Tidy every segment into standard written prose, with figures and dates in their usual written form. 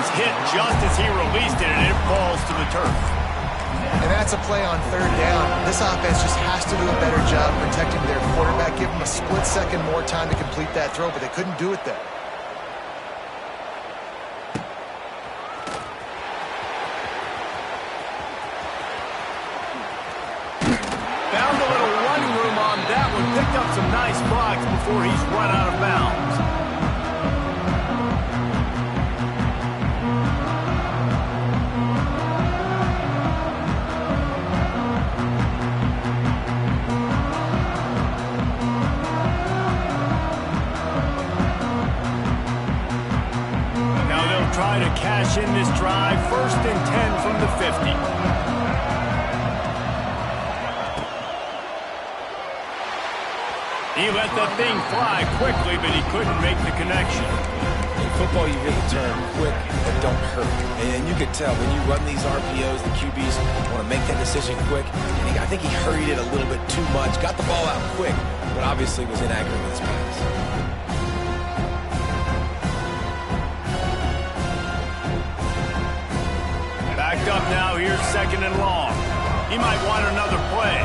was hit just as he released it, and it falls to the turf. And that's a play on third down. This offense just has to do a better job protecting their quarterback. Give them a split second more time to complete that throw, but they couldn't do it there. Found a little running room on that one. Picked up some nice blocks before he's run out of bounds. Try to cash in this drive. 1st and 10 from the 50. He let the thing fly quickly, but he couldn't make the connection. In football, you hear the term quick but don't hurt. And you can tell when you run these RPOs, the QBs want to make that decision quick. And I think he hurried it a little bit too much. Got the ball out quick, but obviously was inaccurate with his pass. Backed up now, here's 2nd and long. He might want another play.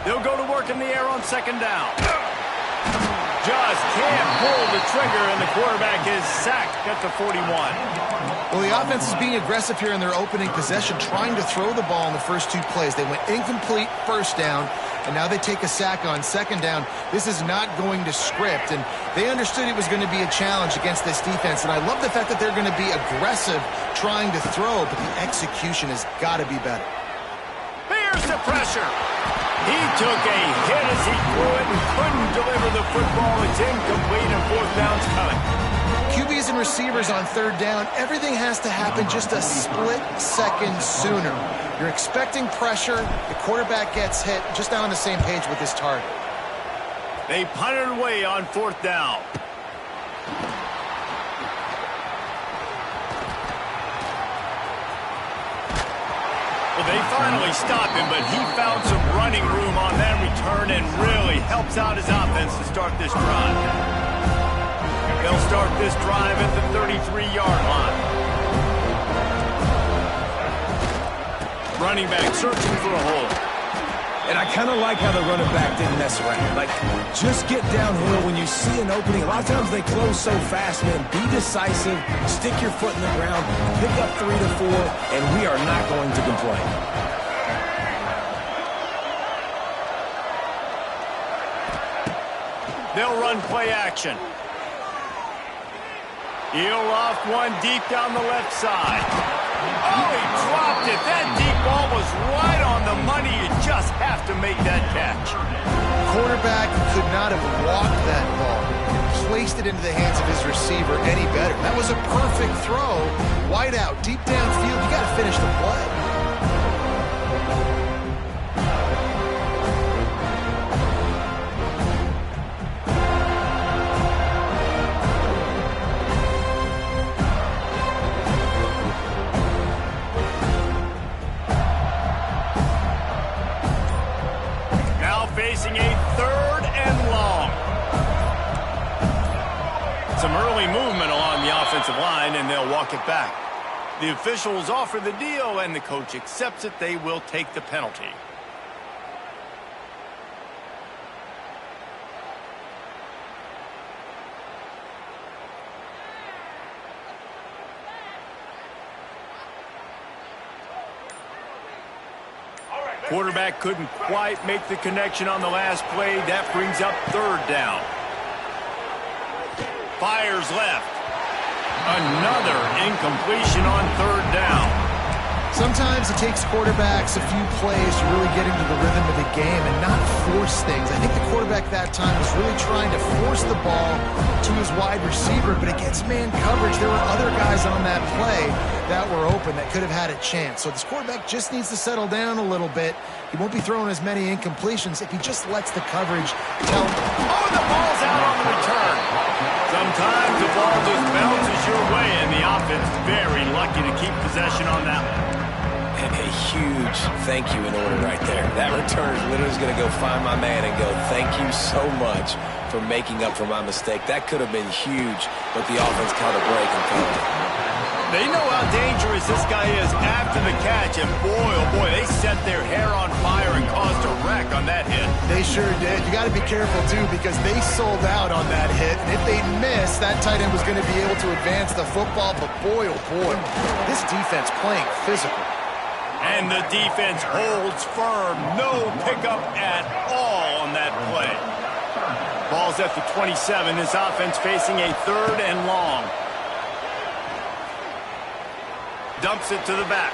They'll go to work in the air on 2nd down. Just can't pull the trigger, and the quarterback is sacked at the 41. Well, the offense is being aggressive here in their opening possession, trying to throw the ball in the first 2 plays. They went incomplete 1st down, and now they take a sack on 2nd down. This is not going to script, and they understood it was going to be a challenge against this defense, and I love the fact that they're going to be aggressive trying to throw, but the execution has got to be better. Here's the pressure. He took a hit as he threw it and couldn't deliver the football. It's incomplete, and 4th down's coming. QBs and receivers on 3rd down, everything has to happen just a split second sooner. You're expecting pressure, the quarterback gets hit, just not on the same page with his target. They punted away on 4th down. Well, they finally stopped him, but he found some running room on that return and really helps out his offense to start this drive. They'll start this drive at the 33-yard line. Running back searching for a hole. And I kind of like how the running back didn't mess around. Like, just get downhill when you see an opening. A lot of times they close so fast, man. Be decisive, stick your foot in the ground, pick up 3 to 4, and we are not going to complain. They'll run play action. He'll loft one deep down the left side. Oh, he dropped it. That deep ball was right on the money. You just have to make that catch. Quarterback could not have walked that ball and placed it into the hands of his receiver any better. That was a perfect throw. Wide out, deep downfield. You got to finish the play. Facing a 3rd and long. Some early movement along the offensive line, and they'll walk it back. The officials offer the deal, and the coach accepts it. They will take the penalty. Quarterback couldn't quite make the connection on the last play. That brings up 3rd down. Fires left. Another incompletion on 3rd down. Sometimes it takes quarterbacks a few plays to really get into the rhythm of the game and not force things. I think the quarterback that time was really trying to force the ball to his wide receiver, but against man coverage, there were other guys on that play that were open that could have had a chance. So this quarterback just needs to settle down a little bit. He won't be throwing as many incompletions if he just lets the coverage tell him. Oh, the ball's out on the return. Sometimes the ball just bounces your way, and the offense very lucky to keep possession on that one. And a huge thank you in order right there. That returner literally is going to go find my man and go, thank you so much for making up for my mistake. That could have been huge, but the offense caught a break and covered it. They know how dangerous this guy is after the catch, and boy, oh boy, they set their hair on fire and caused a wreck on that hit. They sure did. You got to be careful, too, because they sold out on that hit, and if they missed, that tight end was going to be able to advance the football, but boy, oh boy, this defense playing physical. And the defense holds firm. No pickup at all on that play. Ball's at the 27. This offense facing a 3rd and long. Dumps it to the back.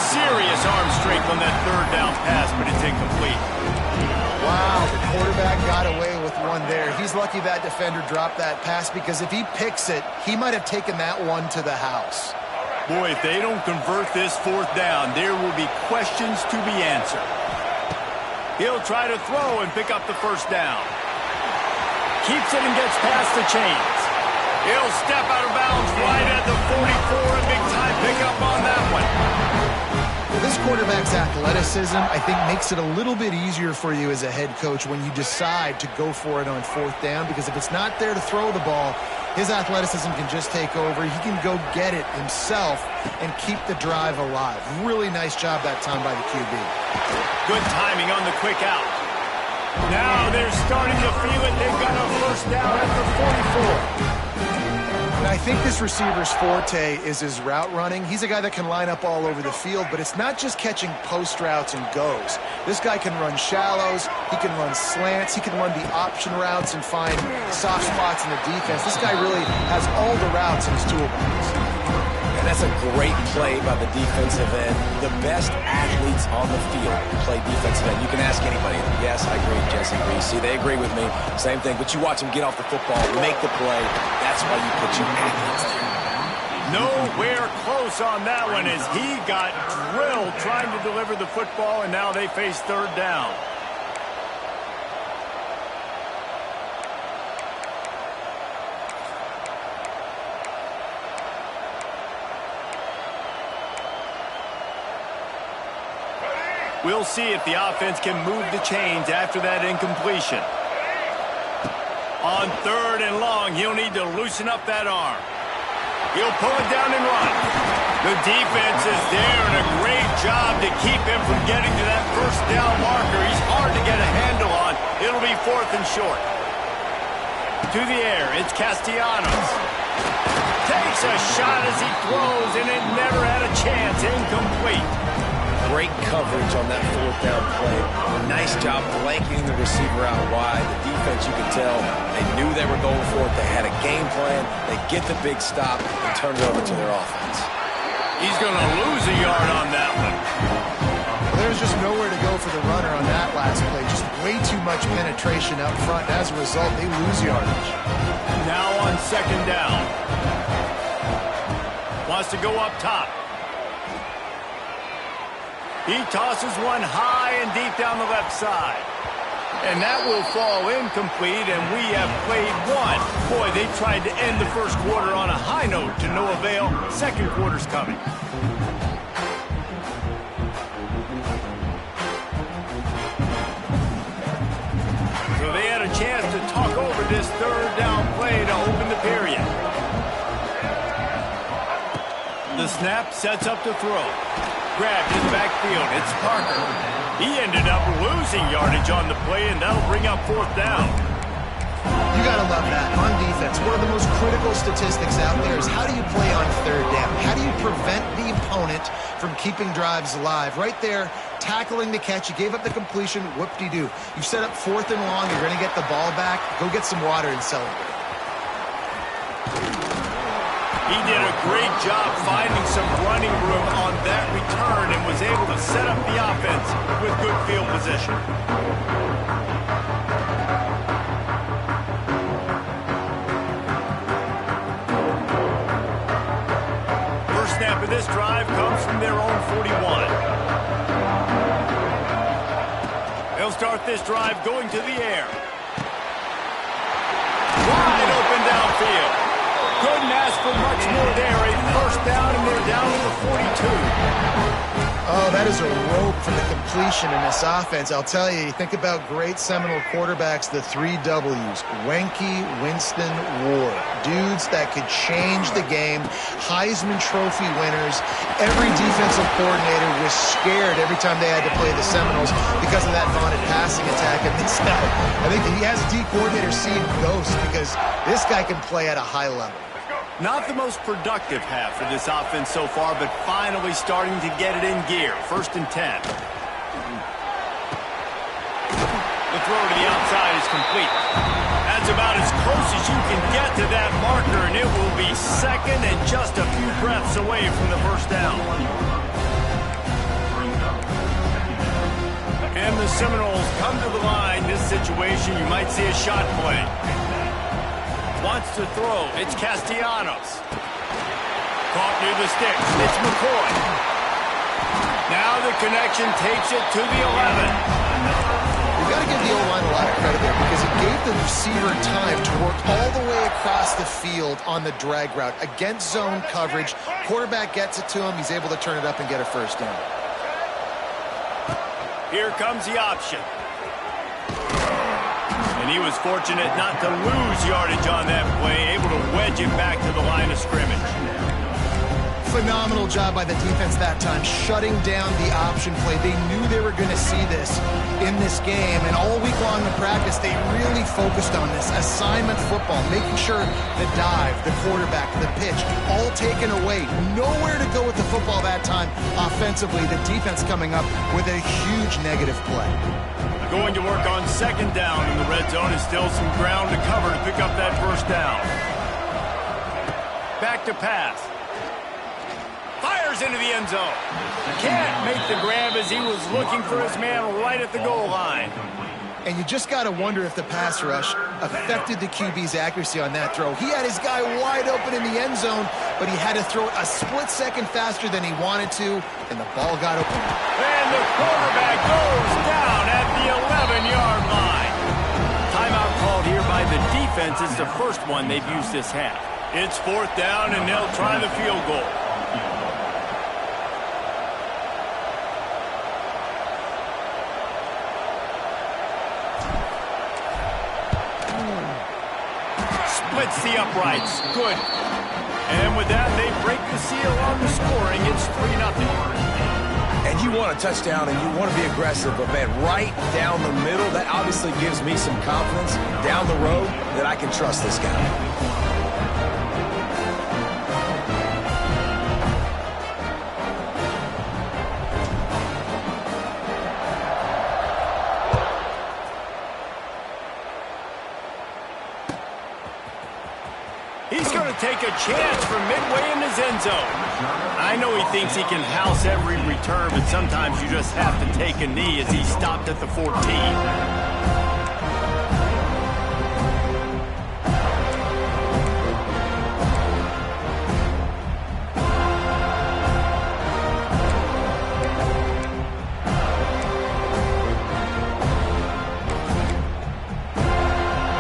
Serious arm strength on that 3rd down pass, but it's incomplete. Wow, the quarterback got away with one there. He's lucky that defender dropped that pass, because if he picks it, he might have taken that one to the house. Boy, if they don't convert this 4th down, there will be questions to be answered. He'll try to throw and pick up the 1st down. Keeps it and gets past the chains. He'll step out of bounds right at the 44. A big-time pickup on that one. Well, this quarterback's athleticism, I think, makes it a little bit easier for you as a head coach when you decide to go for it on 4th down, because if it's not there to throw the ball, his athleticism can just take over. He can go get it himself and keep the drive alive. Really nice job that time by the QB. Good timing on the quick out. Now they're starting to feel it. They've got a 1st down at the 44. And I think this receiver's forte is his route running. He's a guy that can line up all over the field, but it's not just catching post routes and goes. This guy can run shallows, he can run slants, he can run the option routes and find soft spots in the defense. This guy really has all the routes in his toolbox. And that's a great play by the defensive end. The best athletes on the field play defensive end. You can ask anybody. Yes, I agree, Jesse agrees. See, they agree with me. Same thing. But you watch them get off the football, make the play. That's why you put your athletes there. Nowhere close on that one as he got drilled trying to deliver the football, and now they face 3rd down. We'll see if the offense can move the chains after that incompletion. On 3rd and long, he'll need to loosen up that arm. He'll pull it down and run. The defense is there, and a great job to keep him from getting to that 1st down marker. He's hard to get a handle on. It'll be 4th and short. To the air, it's Castellanos. Takes a shot as he throws, and it never had a chance. Incomplete. Great coverage on that 4th down play. Nice job blanketing the receiver out wide. The defense, you can tell, they knew they were going for it. They had a game plan. They get the big stop and turn it over to their offense. He's going to lose a yard on that one. Well, there's just nowhere to go for the runner on that last play. Just way too much penetration up front. And as a result, they lose yardage. Now on 2nd down. Wants to go up top. He tosses one high and deep down the left side. And that will fall incomplete, and we have played one. Boy, they tried to end the 1st quarter on a high note to no avail. 2nd quarter's coming. So they had a chance to talk over this 3rd down play to open the period. The snap sets up to throw. Grabbed in the backfield. It's Parker. He ended up losing yardage on the play, and that'll bring up 4th down. You got to love that. On defense, one of the most critical statistics out there is how do you play on 3rd down? How do you prevent the opponent from keeping drives alive? Right there, tackling the catch. You gave up the completion. Whoop-de-doo. You set up 4th and long. You're going to get the ball back. Go get some water and celebrate. He did a great job finding some running room on that return and was able to set up the offense with good field position. First snap of this drive comes from their own 41. They'll start this drive going to the air. Wide open downfield. Couldn't ask for much more there. A 1st down, and they're down to the 42. that is a rope for the completion in this offense. I'll tell you, you think about great Seminole quarterbacks, the 3 W's, Wenke, Winston, Ward. Dudes that could change the game, Heisman Trophy winners. Every defensive coordinator was scared every time they had to play the Seminoles because of that vaunted passing attack. And this guy, I think he has a D coordinator seeing ghosts because this guy can play at a high level. Not the most productive half for this offense so far, but finally starting to get it in gear. 1st and 10. The throw to the outside is complete. That's about as close as you can get to that marker, and it will be 2nd and just a few breaths away from the 1st down. And the Seminoles come to the line. This situation, you might see a shot play. Wants to throw. It's Castellanos. Caught near the sticks. It's McCoy. Now the connection takes it to the 11. We've got to give the O-line a lot of credit there because it gave the receiver time to work all the way across the field on the drag route against zone coverage. Quarterback gets it to him. He's able to turn it up and get a 1st down. Here comes the option. And he was fortunate not to lose yardage on that play, able to wedge it back to the line of scrimmage. Phenomenal job by the defense that time, shutting down the option play. They knew they were going to see this in this game, and all week long in practice, they really focused on this assignment football, making sure the dive, the quarterback, the pitch, all taken away. Nowhere to go with the football that time offensively. The defense coming up with a huge negative play. Going to work on 2nd down in the red zone. Is still some ground to cover to pick up that 1st down. Back to pass. Fires into the end zone. Can't make the grab as he was looking for his man right at the goal line. And you just got to wonder if the pass rush affected the QB's accuracy on that throw. He had his guy wide open in the end zone, but he had to throw it a split second faster than he wanted to, and the ball got open. And the quarterback goes down at the 11-yard line. Timeout called here by the defense. It's the 1st one they've used this half. It's 4th down, and they'll try the field goal. Splits the uprights. Good. And with that, they break the seal on the scoring. It's 3-0. And you want a touchdown and you want to be aggressive, but man, right down the middle, that obviously gives me some confidence down the road that I can trust this guy. He's going to take a chance from midway in his end zone. I know he thinks he can house every return, but sometimes you just have to take a knee as he stopped at the 14.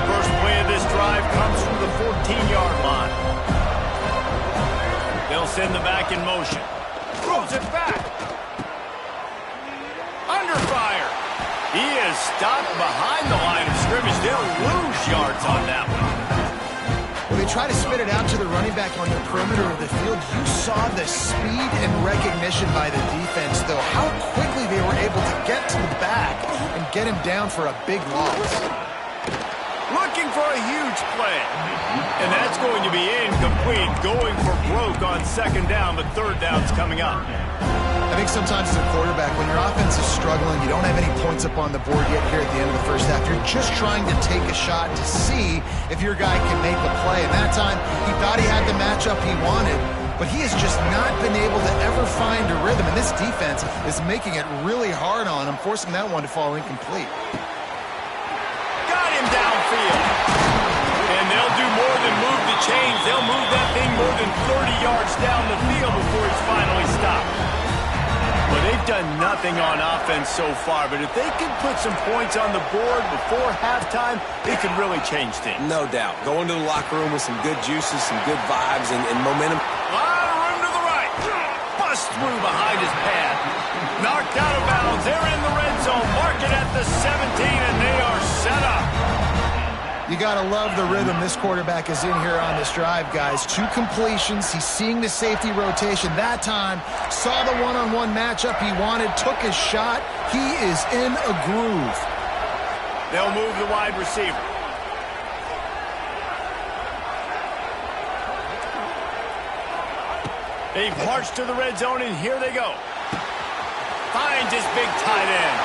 First play of this drive comes from the 14-yard line. They'll send the back in motion. Throws it back. Under fire. He is stopped behind the line of scrimmage. They'll lose yards on that one. When they try to spit it out to the running back on the perimeter of the field, you saw the speed and recognition by the defense, though. How quickly they were able to get to the back and get him down for a big loss. Looking for a huge play. And that's going to be incomplete. Going for broke on 2nd down, but 3rd down's coming up. I think sometimes as a quarterback, when your offense is struggling, you don't have any points up on the board yet here at the end of the 1st half. You're just trying to take a shot to see if your guy can make a play. And that time, he thought he had the matchup he wanted, but he has just not been able to ever find a rhythm. And this defense is making it really hard on him, forcing that one to fall incomplete. Got him downfield. And they'll do more than move the chains. They'll move that thing more than 30 yards down the field before he's finally stopped. Well, they've done nothing on offense so far, but if they can put some points on the board before halftime, it could really change things. No doubt. Going to the locker room with some good juices, some good vibes, and momentum. A lot of room to the right. just threw behind his pad. Knocked out of bounds. They're in the red zone. Mark it at the 17, and they are set up. You got to love the rhythm this quarterback is in here on this drive, guys. 2 completions. He's seeing the safety rotation. That time, saw the one-on-one matchup he wanted, took his shot. He is in a groove. They'll move the wide receiver. They've marched to the red zone, and here they go. Finds his big tight end.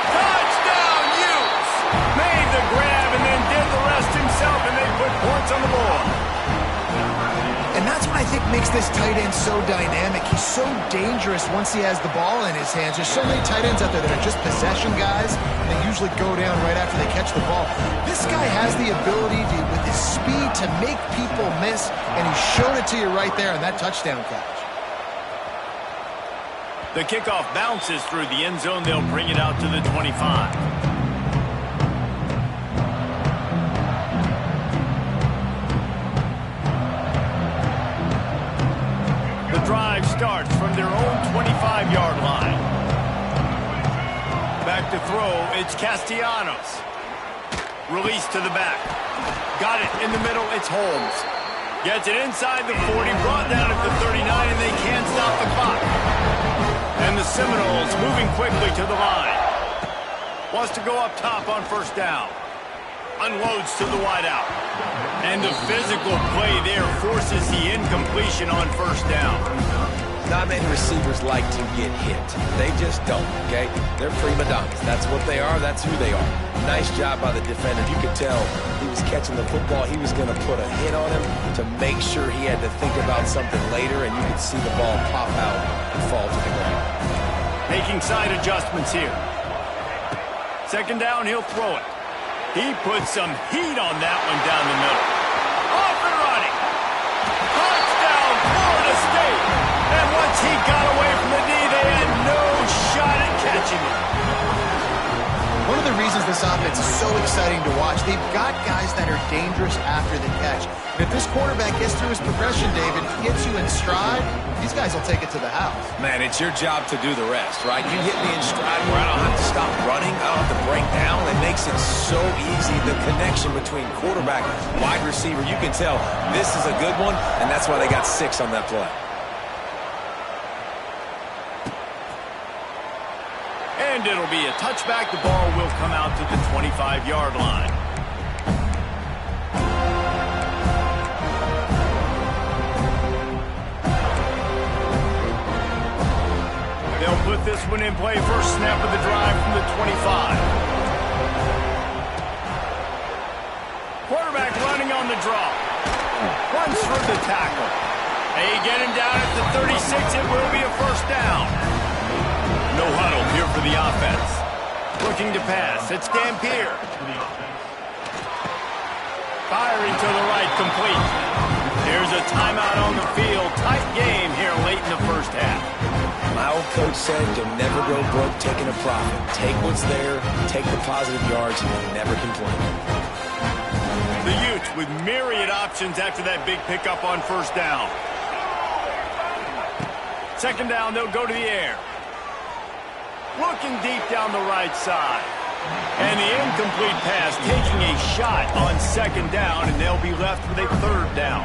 Touchdown, Utes! Made the grab and then did the rest himself, and they put points on the board. And that's what I think makes this tight end so dynamic. He's so dangerous once he has the ball in his hands. There's so many tight ends out there that are just possession guys, and they usually go down right after they catch the ball. This guy has the ability to, with his speed, to make people miss, and he showed it to you right there in that touchdown catch. The kickoff bounces through the end zone. They'll bring it out to the 25. The drive starts from their own 25-yard line. Back to throw, it's Castellanos. Release to the back. Got it in the middle, it's Holmes. Gets it inside the 40, brought down at the 39, and they can't stop the clock. And the Seminoles moving quickly to the line. Wants to go up top on first down. Unloads to the wideout. And the physical play there forces the incompletion on first down. Not many receivers like to get hit. They just don't, okay? They're prima donnas. That's what they are. That's who they are. Nice job by the defender. You could tell he was catching the football. He was going to put a hit on him to make sure he had to think about something later, and you could see the ball pop out and fall to the ground. Making side adjustments here. Second down, he'll throw it. He puts some heat on that one down the middle. Off and running. Touchdown, Florida State. And once he got away from the knee, they had no shot at catching him. One of the reasons this offense is so exciting to watch, they've got guys that are dangerous after the catch. And if this quarterback gets through his progression, David, gets you in stride, these guys will take it to the house. Man, it's your job to do the rest, right? You hit me in stride where I don't have to stop running. I don't have to break down. It makes it so easy. The connection between quarterback and wide receiver, you can tell this is a good one, and that's why they got 6 on that play. And it'll be a touchback. The ball will come out to the 25-yard line. They'll put this one in play. First snap of the drive from the 25. Quarterback running on the draw. Runs through the tackle. They get him down at the 36. It will be a first down. No huddle here for the offense. Looking to pass. It's Dampier. Firing to the right, complete. There's a timeout on the field. Tight game here late in the first half. My old coach said you'll never go broke taking a profit. Take what's there, take the positive yards, and you'll never complain. The Utes with myriad options after that big pickup on first down. Second down, they'll go to the air. Looking deep down the right side. And the incomplete pass taking a shot on second down, and they'll be left with a third down.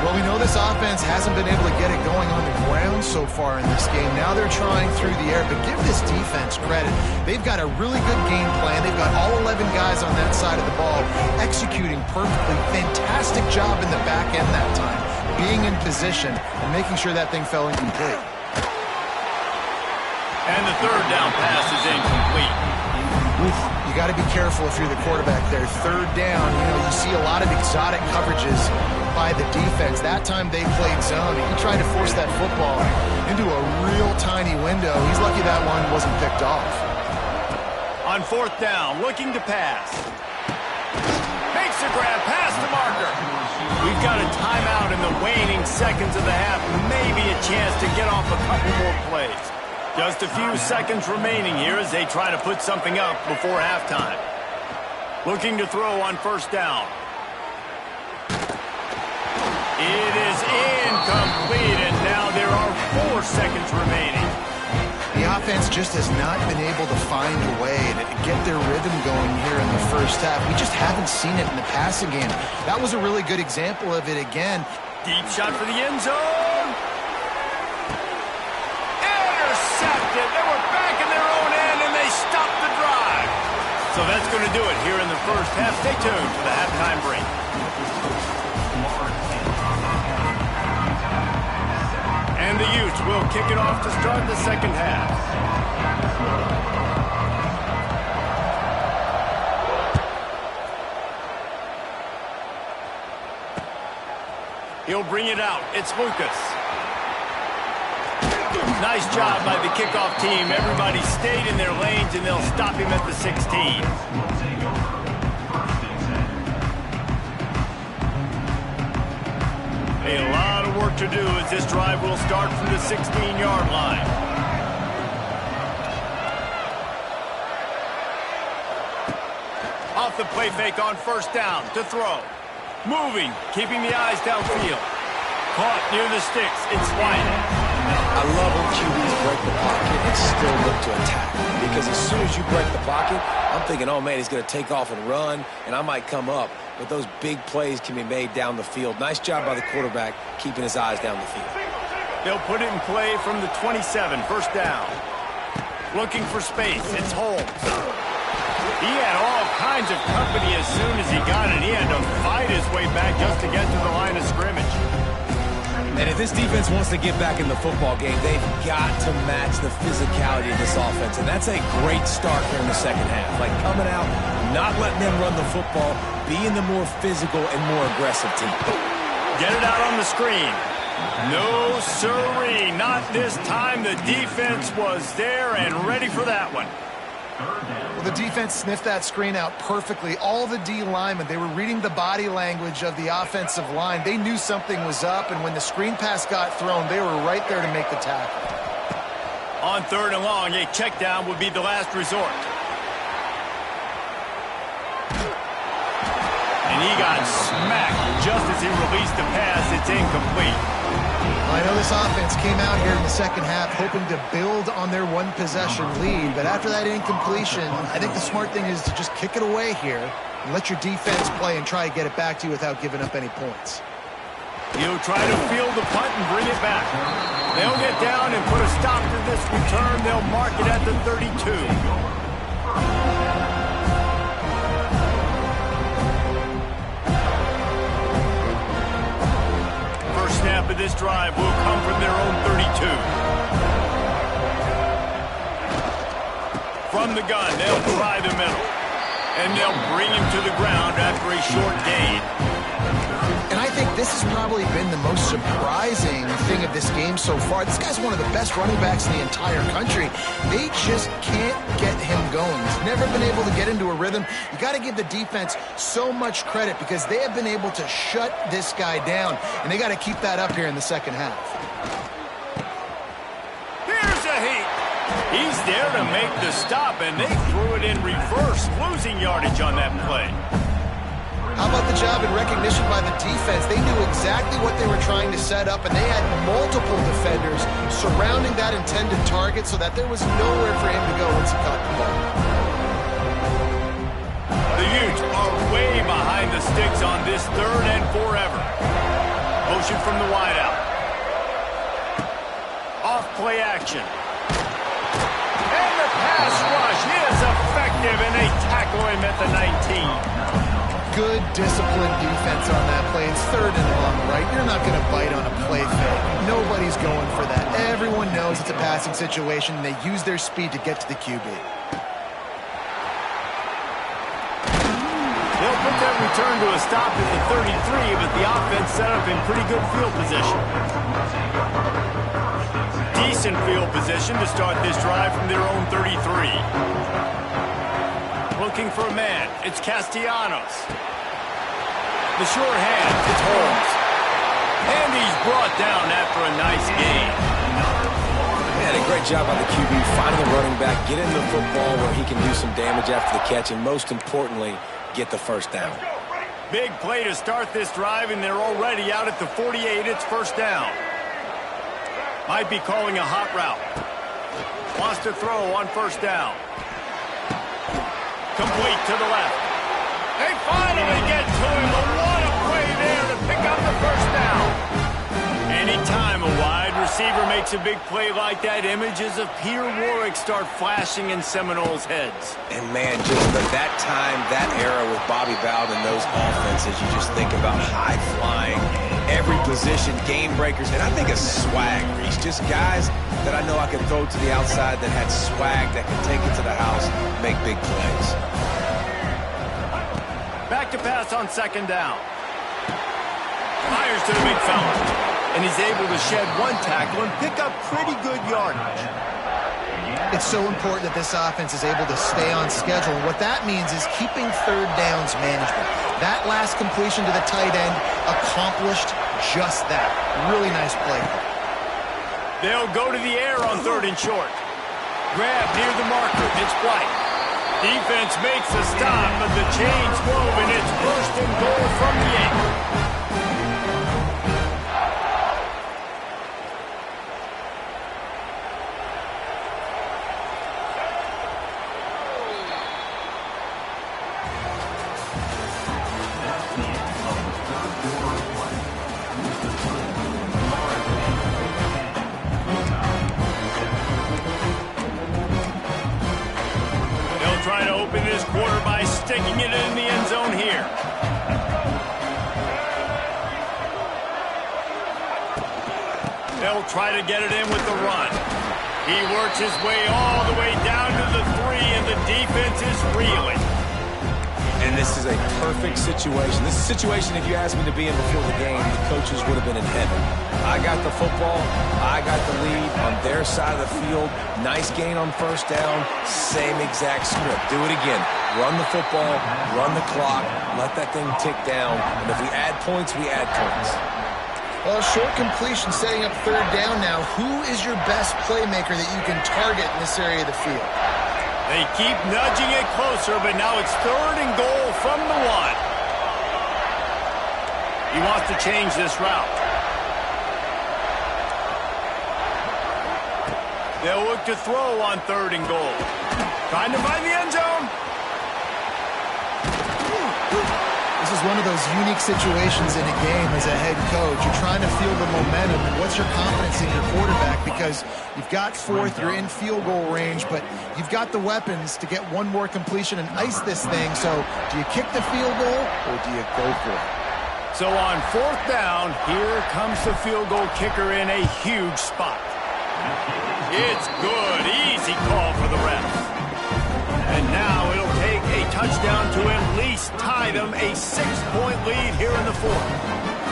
Well, we know this offense hasn't been able to get it going on the ground so far in this game. Now they're trying through the air, but give this defense credit. They've got a really good game plan. They've got all 11 guys on that side of the ball executing perfectly. Fantastic job in the back end that time, being in position and making sure that thing fell incomplete. And the third down pass is incomplete. You got to be careful if you're the quarterback there. Third down, you see a lot of exotic coverages by the defense. That time they played zone. He tried to force that football into a real tiny window. He's lucky that one wasn't picked off. On fourth down, looking to pass. Makes a grab, pass to marker. We've got a timeout in the waning seconds of the half. Maybe a chance to get off a couple more plays. Just a few seconds remaining here as they try to put something up before halftime. Looking to throw on first down. It is incomplete, and now there are just has not been able to find a way to get their rhythm going here in the first half. We just haven't seen it in the passing game. That was a really good example of it again. Deep shot for the end zone. Intercepted. They were back in their own end, and they stopped the drive. So that's going to do it here in the first half. Stay tuned for the halftime break. And the Utes will kick it off to start the second half. He'll bring it out. It's Lucas. Nice job by the kickoff team. Everybody stayed in their lanes, and they'll stop him at the 16. A lot of work to do as this drive will start from the 16-yard line. Off the play fake on first down to throw. Moving, keeping the eyes downfield. Caught near the sticks. It's Wyatt. I love when QBs break the pocket and still look to attack. Because as soon as you break the pocket, I'm thinking, oh, man, he's going to take off and run, and I might come up. But those big plays can be made down the field. Nice job by the quarterback keeping his eyes down the field. They'll put it in play from the 27, first down. Looking for space. It's Holmes. He had all kinds of company as soon as he got it. He had to fight his way back just to get to the line of scrimmage. And if this defense wants to get back in the football game, they've got to match the physicality of this offense. And that's a great start here in the second half. Like coming out, not letting them run the football, being the more physical and more aggressive team. Get it out on the screen. No, sirree. Not this time. The defense was there and ready for that one. Well, the defense sniffed that screen out perfectly. All the D linemen, they were reading the body language of the offensive line. They knew something was up, and when the screen pass got thrown, they were right there to make the tackle. On third and long, a check down would be the last resort. And he got smacked just as he released the pass. It's incomplete. I know this offense came out here in the second half hoping to build on their one-possession lead, but after that incompletion, I think the smart thing is to just kick it away here and let your defense play and try to get it back to you without giving up any points. He'll try to field the punt and bring it back. They'll get down and put a stop to this return. They'll mark it at the 32. Snap of this drive will come from their own 32. From the gun, they'll try the middle. And they'll bring him to the ground after a short gain. And I think this has probably been the most surprising thing of this game so far. This guy's one of the best running backs in the entire country. They just can't get him going. He's never been able to get into a rhythm. You got to give the defense so much credit because they have been able to shut this guy down, and they got to keep that up here in the second half. Here's a heat. He's there to make the stop, and they threw it in reverse, losing yardage on that play. How about the job and recognition by the defense? They knew exactly what they were trying to set up, and they had multiple defenders surrounding that intended target so that there was nowhere for him to go once he caught the ball. The Utes are way behind the sticks on this third and forever. Motion from the wideout. Off play action. And the pass rush is effective, and they tackle him at the 19. Good disciplined defense on that play. It's third and long, right? You're not going to bite on a play fake. Nobody's going for that. Everyone knows it's a passing situation, and they use their speed to get to the QB. They'll put that return to a stop at the 33, but the offense set up in pretty good field position. Decent field position to start this drive from their own 33. Looking for a man. It's Castellanos. The short hand. It's Holmes. And he's brought down after a nice gain. Man, a great job by the QB finding the running back, getting the football where he can do some damage after the catch, and most importantly, get the first down. Big play to start this drive, and they're already out at the 48. It's first down. Might be calling a hot route. Wants to throw on first down. Complete to the left. They finally get to him, but what a play there to pick up the first down. Anytime a wide receiver makes a big play like that, images of Peter Warwick start flashing in Seminoles' heads. And, man, just that time, that era with Bobby Bowden and those offenses, you just think about high-flying, every position, game breakers, and I think of swag, Reese. Just guys that I know I could throw to the outside that had swag, that could take it to the house, make big plays. Back to pass on second down. Fires to the big fella. And he's able to shed one tackle and pick up pretty good yardage. It's so important that this offense is able to stay on schedule. And what that means is keeping third downs management. That last completion to the tight end accomplished just that. Really nice play. They'll go to the air on third and short. Grab near the marker. It's White. Defense makes a stop, but the chains wove, and it's first and goal from the 8. Try to open this quarter by sticking it in the end zone here. They'll try to get it in with the run. He works his way all the way down to the 3, and the defense is reeling. And this is a perfect situation. This is a situation, if you asked me to be in before the game, the coaches would have been in heaven. I got the football. I got the lead on their side of the field. Nice gain on first down. Same exact script. Do it again. Run the football. Run the clock. Let that thing tick down. And if we add points, we add points. Well, short completion setting up third down now. Who is your best playmaker that you can target in this area of the field? They keep nudging it closer, but now it's third and goal from the 1. He wants to change this route. They'll look to throw on third and goal. Trying to find the end zone. This is one of those unique situations in a game as a head coach. You're trying to feel the momentum, and what's your confidence in your quarterback? Because you've got fourth, you're in field goal range, but you've got the weapons to get one more completion and ice this thing. So do you kick the field goal or do you go for it? So on fourth down, here comes the field goal kicker in a huge spot. It's good. Easy call for the refs. And now it'll take a touchdown to at least tie them a 6-point lead here in the 4th.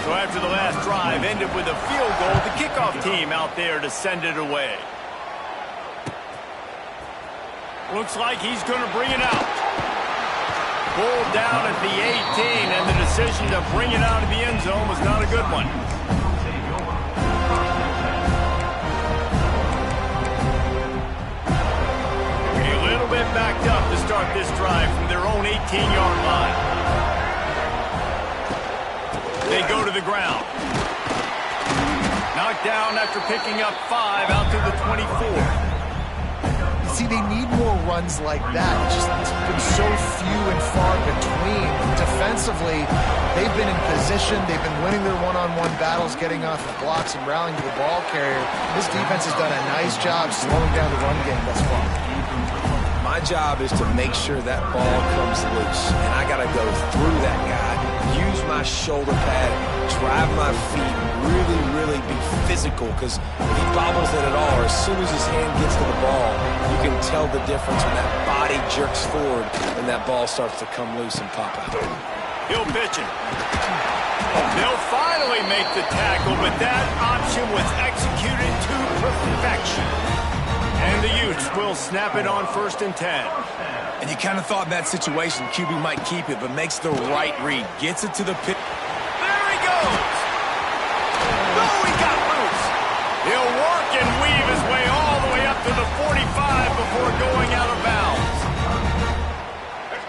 So after the last drive ended with a field goal, the kickoff team out there to send it away. Looks like he's going to bring it out. Pulled down at the 18, and the decision to bring it out of the end zone was not a good one. Bit backed up to start this drive from their own 18-yard line. They go to the ground. Knocked down after picking up 5 out to the 24. See, they need more runs like that. It's just been so few and far between. Defensively, they've been in position. They've been winning their one-on-one battles, getting off of blocks and rallying to the ball carrier. This defense has done a nice job slowing down the run game thus far. My job is to make sure that ball comes loose, and I got to go through that guy, use my shoulder pad, drive my feet, really be physical, because if he bobbles it at all, or as soon as his hand gets to the ball, you can tell the difference when that body jerks forward and that ball starts to come loose and pop out. He'll pitch it. They'll finally make the tackle, but that option was executed to perfection. And the Utes will snap it on 1st and 10. And you kind of thought in that situation QB might keep it, but makes the right read. Gets it to the pit. There he goes. Oh, he got loose. He'll work and weave his way all the way up to the 45 before going out of bounds.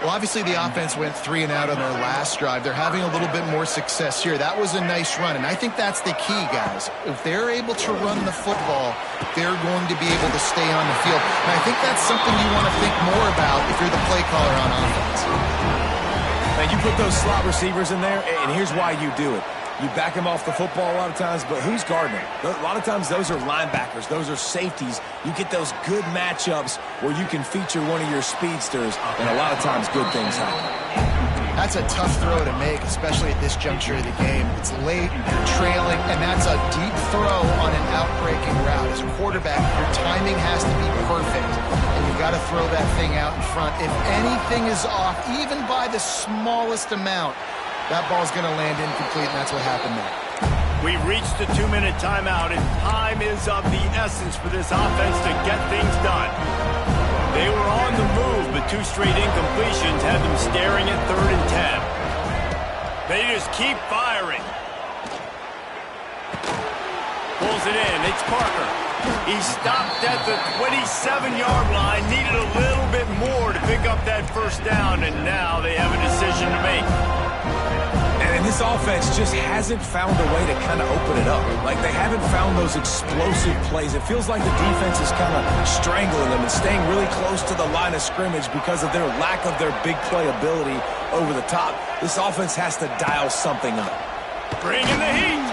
Well, Well, obviously the offense went 3 and out on their last drive. They're having a little bit more success here. That was a nice run, and I think that's the key, guys. If they're able to run the football, they're going to be able to stay on the field. And I think that's something you want to think more about if you're the play caller on offense. Now, you put those slot receivers in there, and here's why you do it. You back them off the football a lot of times, but who's guarding them? A lot of times those are linebackers. Those are safeties. You get those good matchups where you can feature one of your speedsters, and a lot of times good things happen. That's a tough throw to make, especially at this juncture of the game. It's late, you're trailing, and that's a deep throw on an outbreaking route. As a quarterback, your timing has to be perfect, and you've got to throw that thing out in front. If anything is off, even by the smallest amount, that ball's going to land incomplete, and that's what happened there. We've reached the 2-minute timeout, and time is of the essence for this offense to get things done. They were on the move, but 2 straight incompletions had them staring at 3rd and 10. They just keep firing. Pulls it in. It's Parker. He stopped at the 27-yard line, needed a little bit more to pick up that first down, and now they have a decision to make. And this offense just hasn't found a way to kind of open it up. Like, they haven't found those explosive plays. It feels like the defense is kind of strangling them and staying really close to the line of scrimmage because of their lack of their big play ability over the top. This offense has to dial something up. Bring in the heat.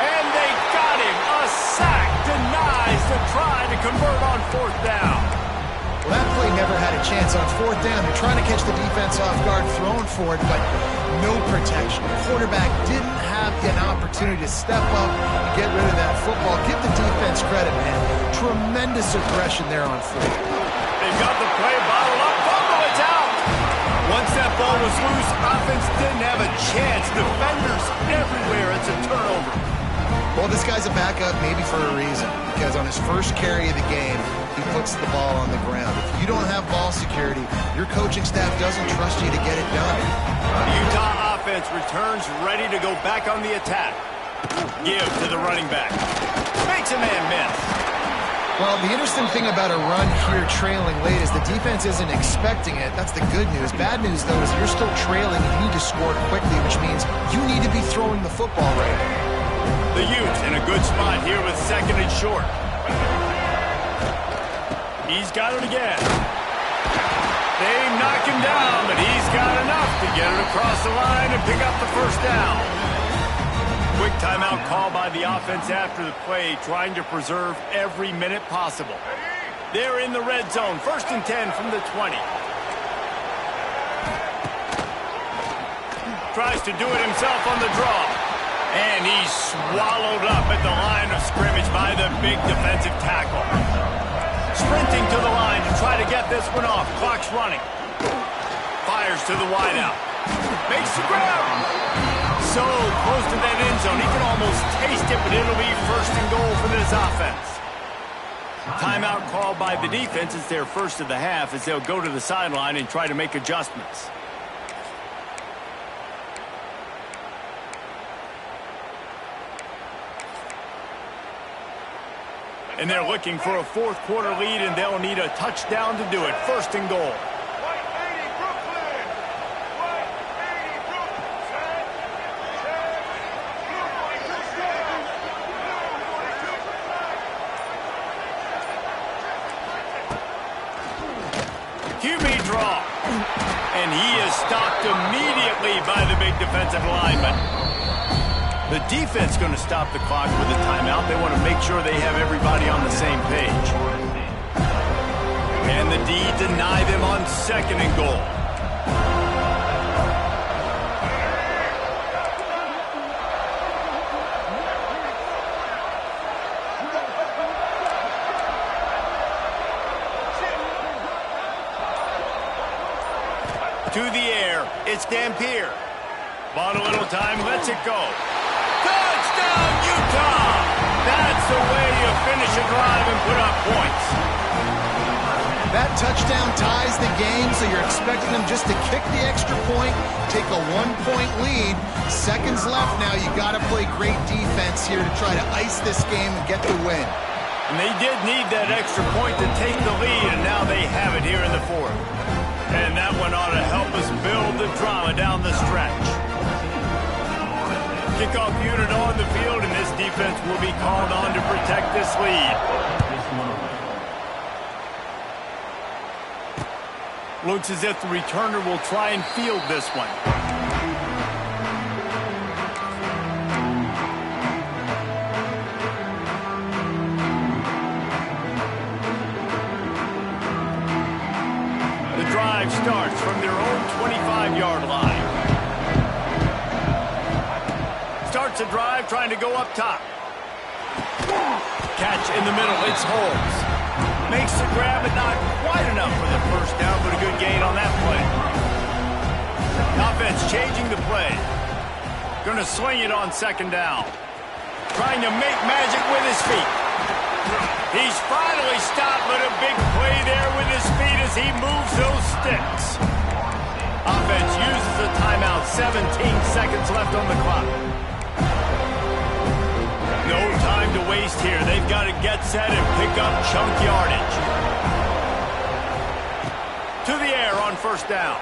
And they got him. A sack denies the try to convert on 4th down. Well, that play never had a chance on 4th down. They're trying to catch the defense off guard, throwing for it, but no protection. The quarterback didn't have an opportunity to step up and get rid of that football. Give the defense credit, man. Tremendous aggression there on 4th. They've got the play bottled up. Fumble, it's out. Once that ball was loose, offense didn't have a chance. Defenders everywhere. It's a turnover. Well, this guy's a backup maybe for a reason, because on his first carry of the game, he puts the ball on the ground. If you don't have ball security, your coaching staff doesn't trust you to get it done. The Utah offense returns ready to go back on the attack. Give to the running back. Makes a man miss. Well, the interesting thing about a run here trailing late is the defense isn't expecting it. That's the good news. Bad news, though, is you're still trailing and you need to score quickly, which means you need to be throwing the football right now. The Utes in a good spot here with 2nd and short. He's got it again. They knock him down, but he's got enough to get it across the line and pick up the first down. Quick timeout call by the offense after the play, trying to preserve every minute possible. They're in the red zone, 1st and 10 from the 20. Tries to do it himself on the draw. And he's swallowed up at the line of scrimmage by the big defensive tackle. Sprinting to the line to try to get this one off. Clock's running. Fires to the wideout. Makes the grab. So close to that end zone. He can almost taste it, but it'll be 1st and goal for this offense. Timeout called by the defense. It's their first of the half as they'll go to the sideline and try to make adjustments. And they're looking for a 4th quarter lead, and they'll need a touchdown to do it. 1st and goal. QB draw. And he is stopped immediately by the big defensive lineman. The defense going to stop the clock with a timeout. They want to make sure they have everybody on the same page. And the D deny them on 2nd and goal. To the air, it's Dampier. Bought a little time, lets it go. Touchdown, Utah! That's the way you finish a drive and put up points. That touchdown ties the game, so you're expecting them just to kick the extra point, take a 1-point lead. Seconds left now. You got to play great defense here to try to ice this game and get the win. And they did need that extra point to take the lead, and now they have it here in the 4th. And that one ought to help us build the drama down the stretch. Kickoff unit on the field, and this defense will be called on to protect this lead. Looks as if the returner will try and field this one. The drive starts from their own 25-yard line. Starts a drive trying to go up top. Catch in the middle. It's Holmes. Makes the grab, but not quite enough for the first down, but a good gain on that play. Offense changing the play. Going to swing it on second down. Trying to make magic with his feet. He's finally stopped, but a big play there with his feet as he moves those sticks. Offense uses a timeout. 17 seconds left on the clock. No time to waste here. They've got to get set and pick up chunk yardage. To the air on first down.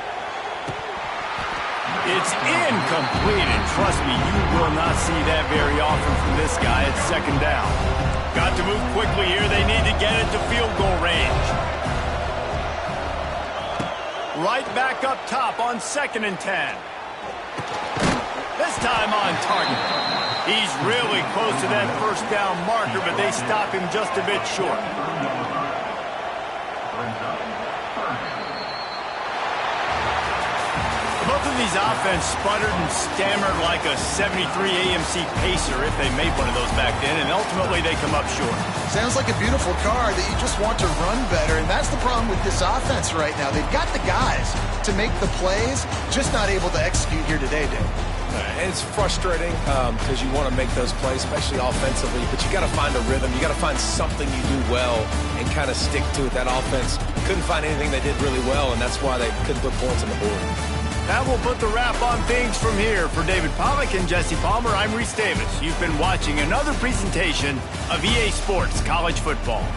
It's incomplete, and trust me, you will not see that very often from this guy at second down. Got to move quickly here. They need to get it to field goal range. Right back up top on 2nd and 10. This time on target. He's really close to that first down marker, but they stop him just a bit short. Both of these offense sputtered and stammered like a 73 AMC Pacer if they made one of those back then, and ultimately they come up short. Sounds like a beautiful car that you just want to run better, and that's the problem with this offense right now. They've got the guys to make the plays, just not able to execute here today, Dave. It's frustrating because you want to make those plays, especially offensively, but you got to find a rhythm. You got to find something you do well and kind of stick to it. That offense couldn't find anything they did really well, and that's why they couldn't put points on the board. That will put the wrap on things from here. For David Pollack and Jesse Palmer, I'm Reese Davis. You've been watching another presentation of EA Sports College Football.